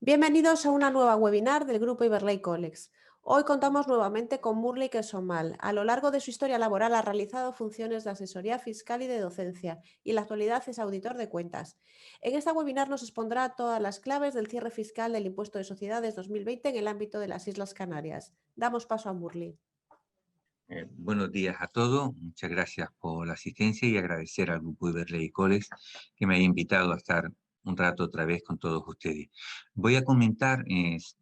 Bienvenidos a una nueva webinar del Grupo Iberley Colex. Hoy contamos nuevamente con Murli Kesomal. A lo largo de su historia laboral ha realizado funciones de asesoría fiscal y de docencia y en la actualidad es auditor de cuentas. En esta webinar nos expondrá todas las claves del cierre fiscal del impuesto de sociedades 2020 en el ámbito de las Islas Canarias. Damos paso a Murli. Buenos días a todos, muchas gracias por la asistencia y agradecer al Grupo Iberley College que me haya invitado a estar un rato otra vez con todos ustedes. Voy a comentar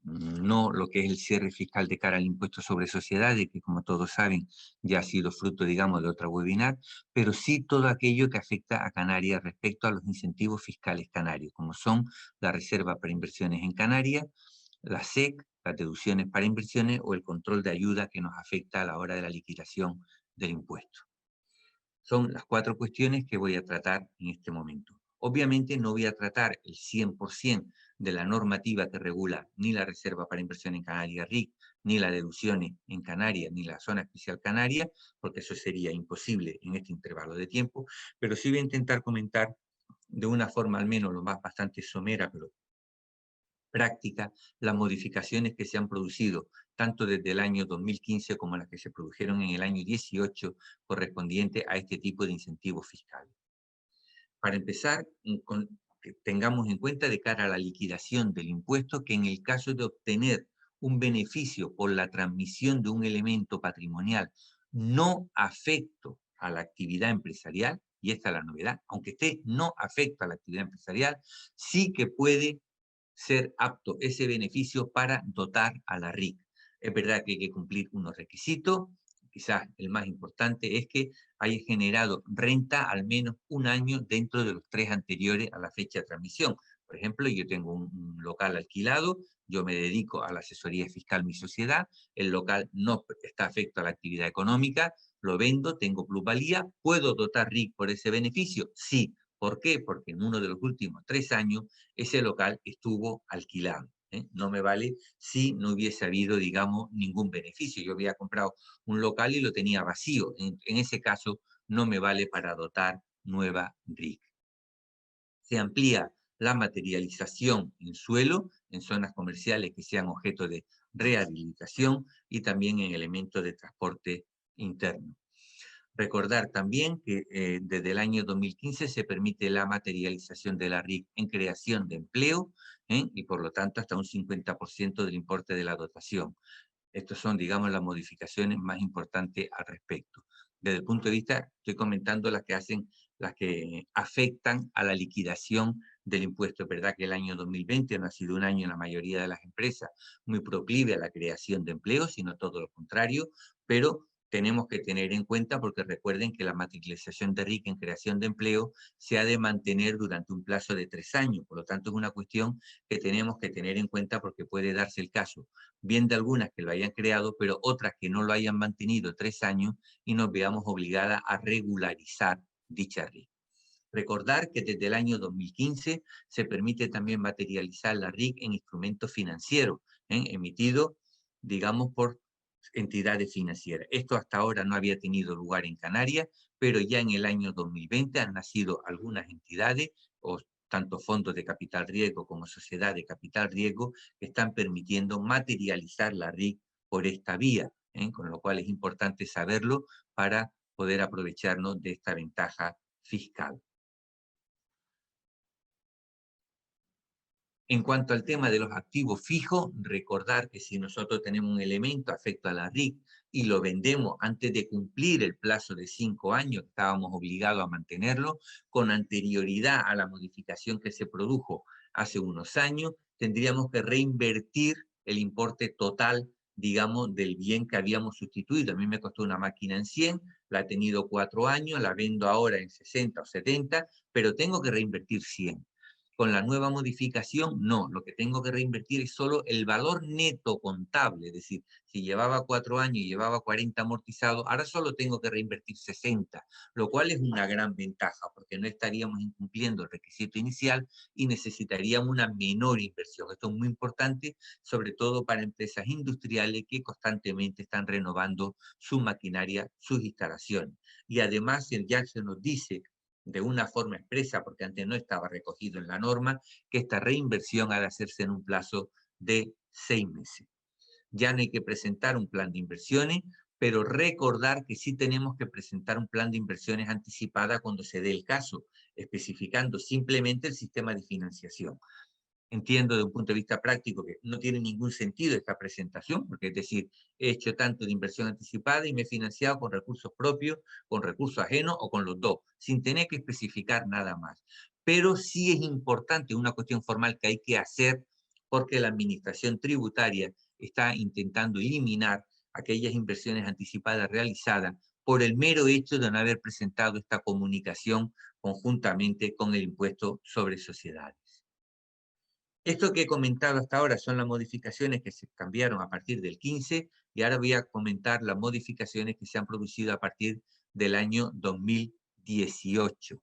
no lo que es el cierre fiscal de cara al impuesto sobre sociedades, que como todos saben ya ha sido fruto, digamos, de otra webinar, pero sí todo aquello que afecta a Canarias respecto a los incentivos fiscales canarios, como son la Reserva para Inversiones en Canarias, la SEC, las deducciones para inversiones o el control de ayuda que nos afecta a la hora de la liquidación del impuesto. Son las cuatro cuestiones que voy a tratar en este momento. Obviamente no voy a tratar el 100% de la normativa que regula ni la Reserva para Inversión en Canarias RIC, ni las deducciones en Canarias, ni la Zona Especial Canaria, porque eso sería imposible en este intervalo de tiempo, pero sí voy a intentar comentar de una forma al menos lo más bastante somera, pero práctica las modificaciones que se han producido tanto desde el año 2015 como las que se produjeron en el año 18 correspondiente a este tipo de incentivos fiscales. Para empezar, que tengamos en cuenta de cara a la liquidación del impuesto que en el caso de obtener un beneficio por la transmisión de un elemento patrimonial no afecto a la actividad empresarial, y esta es la novedad, aunque esté no afecta a la actividad empresarial, sí que puede ser apto ese beneficio para dotar a la RIC. Es verdad que hay que cumplir unos requisitos, quizás el más importante es que haya generado renta al menos un año dentro de los 3 anteriores a la fecha de transmisión. Por ejemplo, yo tengo un local alquilado, yo me dedico a la asesoría fiscal mi sociedad, el local no está afecto a la actividad económica, lo vendo, tengo plusvalía, ¿puedo dotar RIC por ese beneficio? Sí. ¿Por qué? Porque en uno de los últimos 3 años ese local estuvo alquilado. No me vale si no hubiese habido, digamos, ningún beneficio. Yo había comprado un local y lo tenía vacío. En ese caso, no me vale para dotar nueva RIC. Se amplía la materialización en suelo, en zonas comerciales que sean objeto de rehabilitación y también en elementos de transporte interno. Recordar también que desde el año 2015 se permite la materialización de la RIC en creación de empleo y por lo tanto hasta un 50% del importe de la dotación. Estas son, digamos, las modificaciones más importantes al respecto. Desde el punto de vista, estoy comentando las que afectan a la liquidación del impuesto. Es verdad que el año 2020 no ha sido un año en la mayoría de las empresas muy proclive a la creación de empleo, sino todo lo contrario, pero tenemos que tener en cuenta, porque recuerden que la materialización de RIC en creación de empleo se ha de mantener durante un plazo de 3 años. Por lo tanto, es una cuestión que tenemos que tener en cuenta porque puede darse el caso bien de algunas que lo hayan creado, pero otras que no lo hayan mantenido 3 años y nos veamos obligadas a regularizar dicha RIC. Recordar que desde el año 2015 se permite también materializar la RIC en instrumentos financieros, emitidos, digamos, por entidades financieras. Esto hasta ahora no había tenido lugar en Canarias, pero ya en el año 2020 han nacido algunas entidades, o tanto fondos de capital riesgo como sociedad de capital riesgo, que están permitiendo materializar la RIC por esta vía, con lo cual es importante saberlo para poder aprovecharnos de esta ventaja fiscal. En cuanto al tema de los activos fijos, recordar que si nosotros tenemos un elemento afecto a la RIC y lo vendemos antes de cumplir el plazo de 5 años, estábamos obligados a mantenerlo, con anterioridad a la modificación que se produjo hace unos años, tendríamos que reinvertir el importe total, digamos, del bien que habíamos sustituido. A mí me costó una máquina en 100, la he tenido 4 años, la vendo ahora en 60 o 70, pero tengo que reinvertir 100. Con la nueva modificación, no. Lo que tengo que reinvertir es solo el valor neto contable. Es decir, si llevaba 4 años y llevaba 40 amortizados, ahora solo tengo que reinvertir 60, lo cual es una gran ventaja, porque no estaríamos incumpliendo el requisito inicial y necesitaríamos una menor inversión. Esto es muy importante, sobre todo para empresas industriales que constantemente están renovando su maquinaria, sus instalaciones. Y además, ya se nos dice de una forma expresa, porque antes no estaba recogido en la norma, que esta reinversión ha de hacerse en un plazo de 6 meses. Ya no hay que presentar un plan de inversiones, pero recordar que sí tenemos que presentar un plan de inversiones anticipada cuando se dé el caso, especificando simplemente el sistema de financiación. Entiendo desde un punto de vista práctico que no tiene ningún sentido esta presentación, porque es decir, he hecho tanto de inversión anticipada y me he financiado con recursos propios, con recursos ajenos o con los dos, sin tener que especificar nada más. Pero sí es importante una cuestión formal que hay que hacer porque la administración tributaria está intentando eliminar aquellas inversiones anticipadas realizadas por el mero hecho de no haber presentado esta comunicación conjuntamente con el impuesto sobre sociedades. Esto que he comentado hasta ahora son las modificaciones que se cambiaron a partir del 15 y ahora voy a comentar las modificaciones que se han producido a partir del año 2018.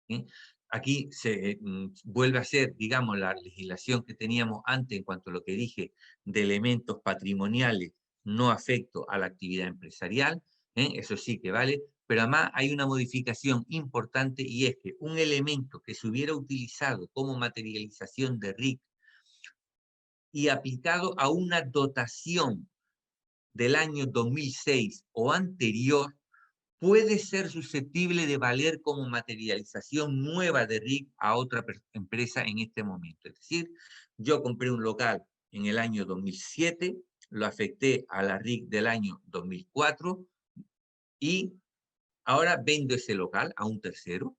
¿Sí? Aquí se vuelve a ser, digamos, la legislación que teníamos antes en cuanto a lo que dije de elementos patrimoniales no afecto a la actividad empresarial, eso sí que vale, pero además hay una modificación importante y es que un elemento que se hubiera utilizado como materialización de RIC y aplicado a una dotación del año 2006 o anterior, puede ser susceptible de valer como materialización nueva de RIC a otra empresa en este momento. Es decir, yo compré un local en el año 2007, lo afecté a la RIC del año 2004 y ahora vendo ese local a un tercero.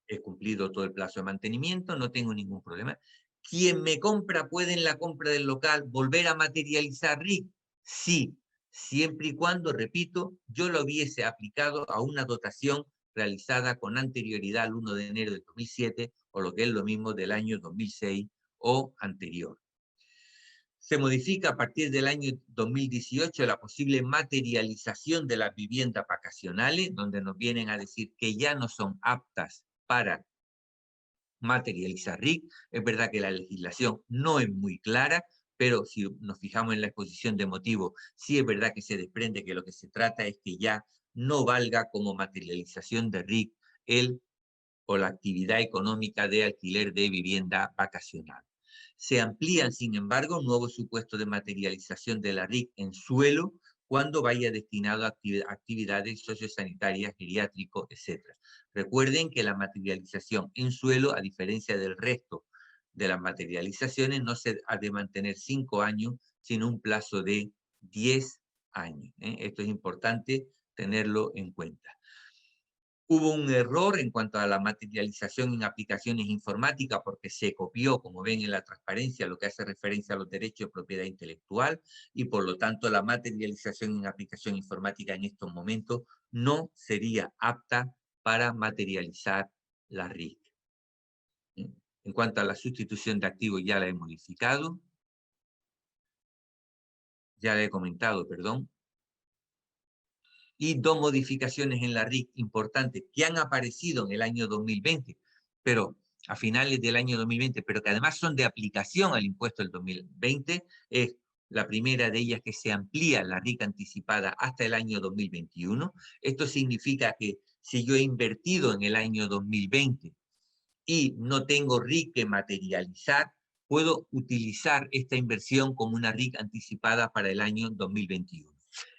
He cumplido todo el plazo de mantenimiento, no tengo ningún problema. Quien me compra puede en la compra del local volver a materializar RIC. Sí, siempre y cuando, repito, yo lo hubiese aplicado a una dotación realizada con anterioridad al 1 de enero de 2007 o lo que es lo mismo del año 2006 o anterior. Se modifica a partir del año 2018 la posible materialización de las viviendas vacacionales, donde nos vienen a decir que ya no son aptas para materializar RIC. Es verdad que la legislación no es muy clara, pero si nos fijamos en la exposición de motivos, sí es verdad que se desprende que lo que se trata es que ya no valga como materialización de RIC el o la actividad económica de alquiler de vivienda vacacional. Se amplían, sin embargo, nuevos supuestos de materialización de la RIC en suelo cuando vaya destinado a actividades sociosanitarias, geriátrico, etc. Recuerden que la materialización en suelo, a diferencia del resto de las materializaciones, no se ha de mantener 5 años, sino un plazo de 10 años. Esto es importante tenerlo en cuenta. Hubo un error en cuanto a la materialización en aplicaciones informáticas porque se copió, como ven en la transparencia, lo que hace referencia a los derechos de propiedad intelectual y por lo tanto la materialización en aplicación informática en estos momentos no sería apta para materializar la RIC. En cuanto a la sustitución de activos ya la he modificado, ya la he comentado, perdón. Y dos modificaciones en la RIC importantes que han aparecido en el año 2020, pero a finales del año 2020, pero que además son de aplicación al impuesto del 2020, es la primera de ellas que se amplía la RIC anticipada hasta el año 2021. Esto significa que si yo he invertido en el año 2020 y no tengo RIC que materializar, puedo utilizar esta inversión como una RIC anticipada para el año 2021.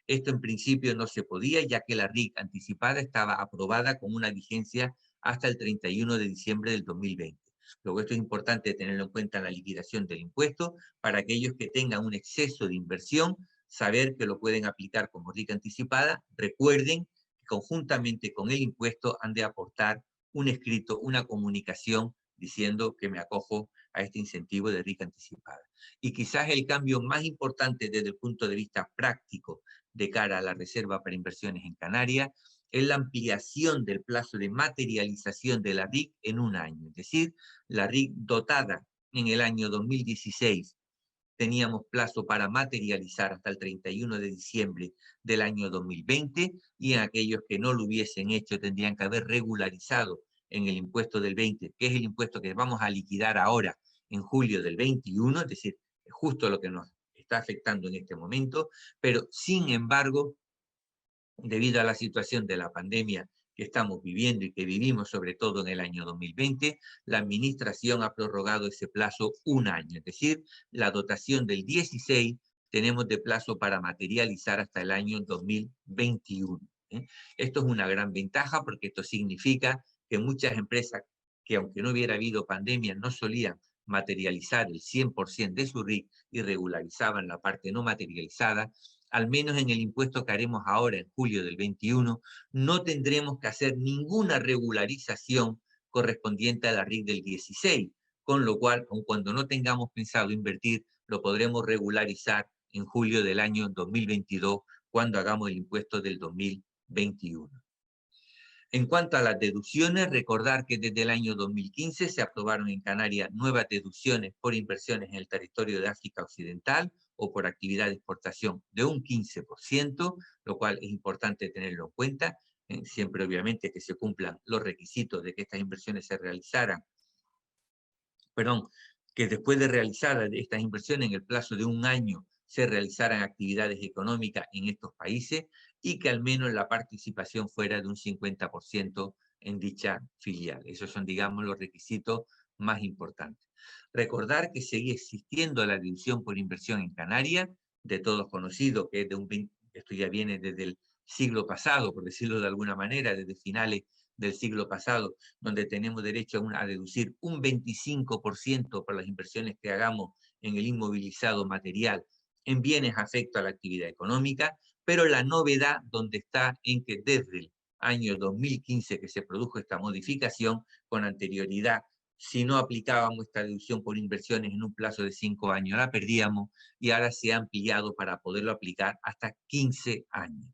Esto en principio no se podía, ya que la RIC anticipada estaba aprobada con una vigencia hasta el 31 de diciembre del 2020. Luego esto es importante tenerlo en cuenta en la liquidación del impuesto para aquellos que tengan un exceso de inversión, saber que lo pueden aplicar como RIC anticipada. Recuerden que conjuntamente con el impuesto han de aportar un escrito, una comunicación diciendo que me acojo a este incentivo de RIC anticipada. Y quizás el cambio más importante desde el punto de vista práctico de cara a la reserva para inversiones en Canarias es la ampliación del plazo de materialización de la RIC en un año. Es decir, la RIC dotada en el año 2016 teníamos plazo para materializar hasta el 31 de diciembre del año 2020 y en aquellos que no lo hubiesen hecho tendrían que haber regularizado en el impuesto del 20, que es el impuesto que vamos a liquidar ahora en julio del 21, es decir, justo lo que nos está afectando en este momento, pero sin embargo, debido a la situación de la pandemia que estamos viviendo y que vivimos sobre todo en el año 2020, la Administración ha prorrogado ese plazo un año. Es decir, la dotación del 16 tenemos de plazo para materializar hasta el año 2021. Esto es una gran ventaja porque esto significa que muchas empresas que aunque no hubiera habido pandemia no solían materializar el 100% de su RIC y regularizaban la parte no materializada, al menos en el impuesto que haremos ahora en julio del 21, no tendremos que hacer ninguna regularización correspondiente a la RIC del 16, con lo cual, aun cuando no tengamos pensado invertir, lo podremos regularizar en julio del año 2022, cuando hagamos el impuesto del 2021. En cuanto a las deducciones, recordar que desde el año 2015 se aprobaron en Canarias nuevas deducciones por inversiones en el territorio de África Occidental o por actividad de exportación de un 15%, lo cual es importante tenerlo en cuenta, siempre obviamente que se cumplan los requisitos de que estas inversiones se realizaran, que después de realizar estas inversiones en el plazo de un año se realizaran actividades económicas en estos países y que al menos la participación fuera de un 50% en dicha filial. Esos son, digamos, los requisitos más importantes. Recordar que sigue existiendo la deducción por inversión en Canarias, de todos conocido, que es de un 20, esto ya viene desde el siglo pasado, por decirlo de alguna manera, desde finales del siglo pasado, donde tenemos derecho a deducir un 25% por las inversiones que hagamos en el inmovilizado material en bienes afecto a la actividad económica, pero la novedad donde está en que desde el año 2015 que se produjo esta modificación, con anterioridad, si no aplicábamos esta deducción por inversiones en un plazo de 5 años, la perdíamos y ahora se ha ampliado para poderlo aplicar hasta 15 años.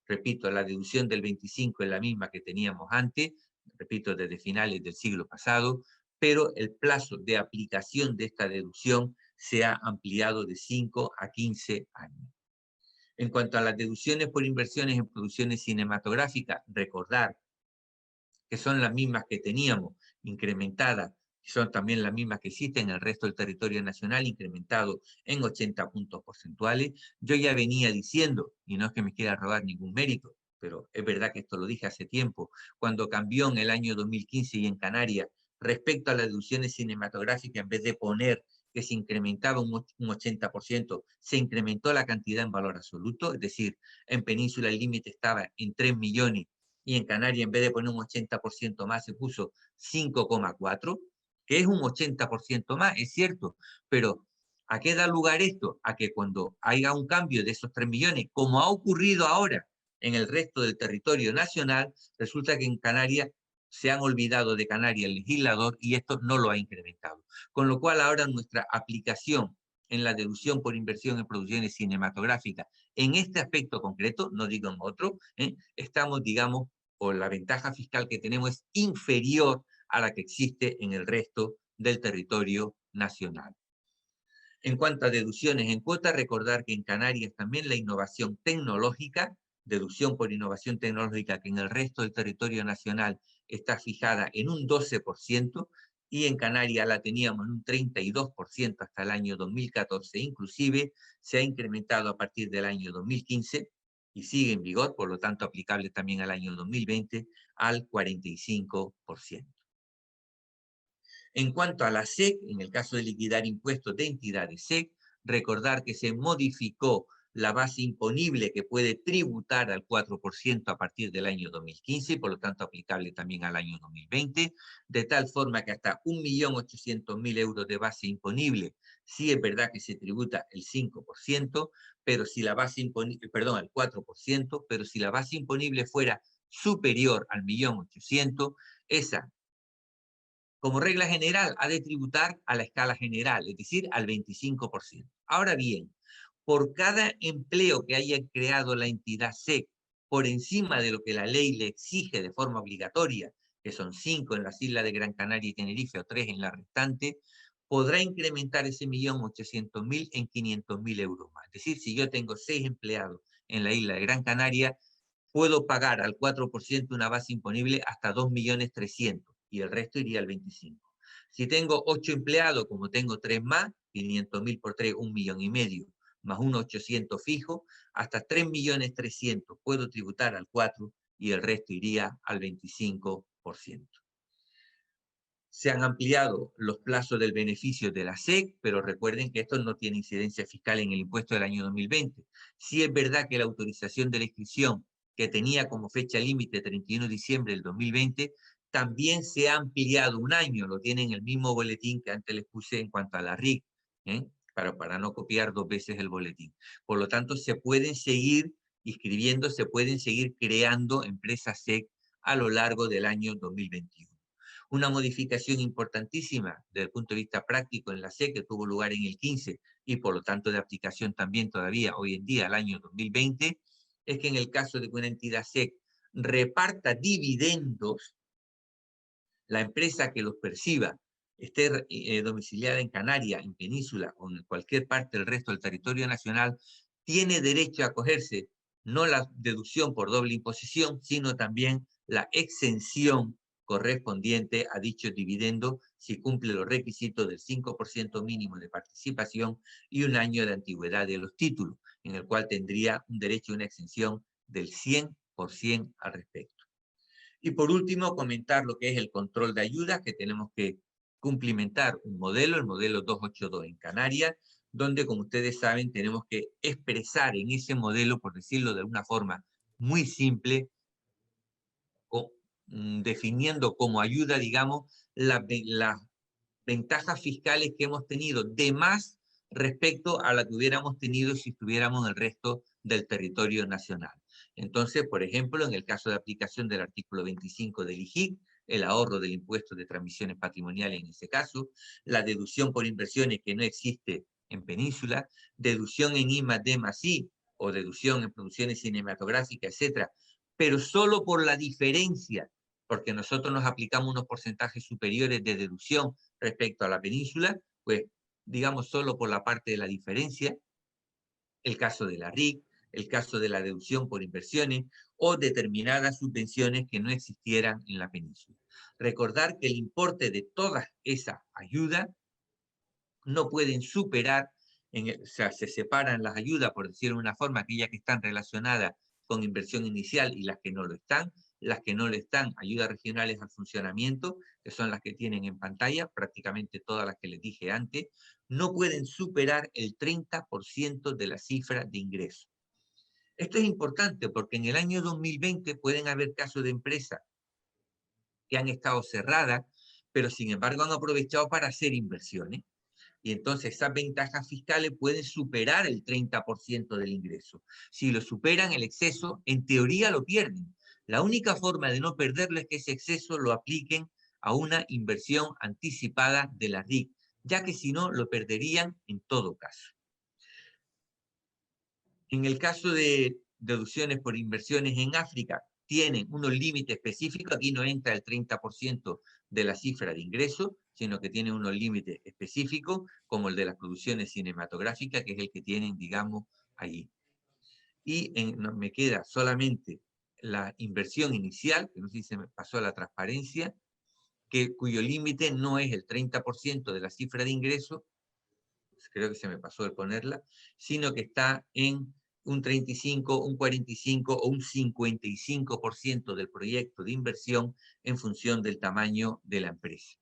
Repito, la deducción del 25 es la misma que teníamos antes, repito, desde finales del siglo pasado, pero el plazo de aplicación de esta deducción se ha ampliado de 5 a 15 años. En cuanto a las deducciones por inversiones en producciones cinematográficas, recordar que son las mismas que teníamos incrementadas, son también las mismas que existen en el resto del territorio nacional, incrementado en 80 puntos porcentuales. Yo ya venía diciendo, y no es que me quiera robar ningún mérito, pero es verdad que esto lo dije hace tiempo, cuando cambió en el año 2015 y en Canarias, respecto a las deducciones cinematográficas, en vez de poner que se incrementaba un 80%, se incrementó la cantidad en valor absoluto, es decir, en Península el límite estaba en 3 millones y en Canarias en vez de poner un 80% más se puso 5,4, que es un 80% más, es cierto, pero ¿a qué da lugar esto? A que cuando haya un cambio de esos 3 millones, como ha ocurrido ahora en el resto del territorio nacional, resulta que en Canarias se han olvidado de Canarias el legislador y esto no lo ha incrementado. Con lo cual ahora nuestra aplicación en la deducción por inversión en producciones cinematográficas, en este aspecto concreto, no digo en otro, estamos, digamos, o la ventaja fiscal que tenemos es inferior a la que existe en el resto del territorio nacional. En cuanto a deducciones en cuotas, recordar que en Canarias también la innovación tecnológica, deducción por innovación tecnológica que en el resto del territorio nacional está fijada en un 12%, y en Canarias la teníamos en un 32% hasta el año 2014, inclusive se ha incrementado a partir del año 2015 y sigue en vigor, por lo tanto aplicable también al año 2020, al 45%. En cuanto a la SEC, en el caso de liquidar impuestos de entidades SEC, recordar que se modificó la base imponible que puede tributar al 4% a partir del año 2015 y por lo tanto aplicable también al año 2020, de tal forma que hasta 1.800.000 euros de base imponible, sí es verdad que se tributa el 5%, pero si la base imponible, perdón, el 4%, pero si la base imponible fuera superior al 1.800.000, esa como regla general, ha de tributar a la escala general, es decir, al 25%. Ahora bien, por cada empleo que haya creado la entidad SEC por encima de lo que la ley le exige de forma obligatoria, que son 5 en las islas de Gran Canaria y Tenerife o 3 en la restante, podrá incrementar ese 1.800.000 en 500.000 euros más. Es decir, si yo tengo 6 empleados en la isla de Gran Canaria, puedo pagar al 4% una base imponible hasta 2.300.000 y el resto iría al 25%. Si tengo 8 empleados, como tengo 3 más, 500.000 por 3, 1,5 millones, más un 800 fijo, hasta 3.300.000 puedo tributar al 4 y el resto iría al 25%. Se han ampliado los plazos del beneficio de la SEC, pero recuerden que esto no tiene incidencia fiscal en el impuesto del año 2020. Sí es verdad que la autorización de la inscripción, que tenía como fecha límite 31 de diciembre del 2020, también se ha ampliado un año, lo tienen en el mismo boletín que antes les puse en cuanto a la RIC, ¿eh? para no copiar dos veces el boletín. Por lo tanto, se pueden seguir inscribiendo, se pueden seguir creando empresas SEC a lo largo del año 2021. Una modificación importantísima desde el punto de vista práctico en la SEC que tuvo lugar en el 15 y por lo tanto de aplicación también todavía hoy en día, al año 2020, es que en el caso de que una entidad SEC reparta dividendos, la empresa que los perciba esté domiciliada en Canarias, en Península o en cualquier parte del resto del territorio nacional, tiene derecho a acogerse no la deducción por doble imposición, sino también la exención correspondiente a dicho dividendo si cumple los requisitos del 5% mínimo de participación y un año de antigüedad de los títulos, en el cual tendría un derecho a una exención del 100% al respecto. Y por último, comentar lo que es el control de ayudas, que tenemos que cumplimentar un modelo, el modelo 282 en Canarias, donde, como ustedes saben, tenemos que expresar en ese modelo, por decirlo de una forma muy simple, definiendo como ayuda, digamos, las ventajas fiscales que hemos tenido de más respecto a la que hubiéramos tenido si estuviéramos en el resto del territorio nacional. Entonces, por ejemplo, en el caso de aplicación del artículo 25 del IJIC, el ahorro del impuesto de transmisiones patrimoniales en ese caso, la deducción por inversiones que no existe en Península, deducción en I más D más I, o deducción en producciones cinematográficas, etcétera, pero solo por la diferencia, porque nosotros nos aplicamos unos porcentajes superiores de deducción respecto a la península, pues digamos solo por la parte de la diferencia, el caso de la RIC, el caso de la deducción por inversiones o determinadas subvenciones que no existieran en la península. Recordar que el importe de todas esas ayudas no pueden superar, o sea, se separan las ayudas, por decirlo de una forma, aquellas que están relacionadas con inversión inicial y las que no lo están. Las que no lo están, ayudas regionales al funcionamiento, que son las que tienen en pantalla, prácticamente todas las que les dije antes, no pueden superar el 30% de la cifra de ingreso. Esto es importante porque en el año 2020 pueden haber casos de empresas que han estado cerradas, pero sin embargo han aprovechado para hacer inversiones. Y entonces esas ventajas fiscales pueden superar el 30% del ingreso. Si lo superan, el exceso, en teoría lo pierden. La única forma de no perderlo es que ese exceso lo apliquen a una inversión anticipada de la RIC, ya que si no, lo perderían en todo caso. En el caso de deducciones por inversiones en África, tienen unos límites específicos. Aquí no entra el 30% de la cifra de ingreso, sino que tiene unos límites específicos, como el de las producciones cinematográficas, que es el que tienen, digamos, allí. Y me queda solamente la inversión inicial, que no sé si se me pasó a la transparencia, cuyo límite no es el 30% de la cifra de ingreso, creo que se me pasó de ponerla, sino que está en un 35, un 45 o un 55% del proyecto de inversión en función del tamaño de la empresa.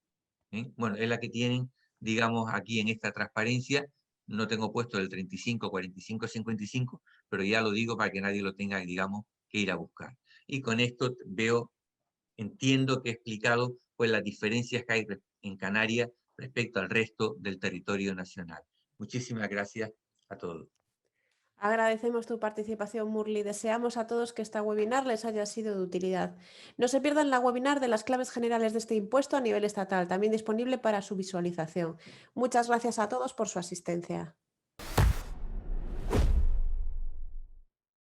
Bueno, es la que tienen, digamos, aquí en esta transparencia. No tengo puesto el 35, 45, 55, pero ya lo digo para que nadie lo tenga, digamos, que ir a buscar. Y con esto entiendo que he explicado pues las diferencias que hay en Canarias respecto al resto del territorio nacional. Muchísimas gracias a todos. Agradecemos tu participación, Murli. Deseamos a todos que esta webinar les haya sido de utilidad. No se pierdan la webinar de las claves generales de este impuesto a nivel estatal, también disponible para su visualización. Muchas gracias a todos por su asistencia.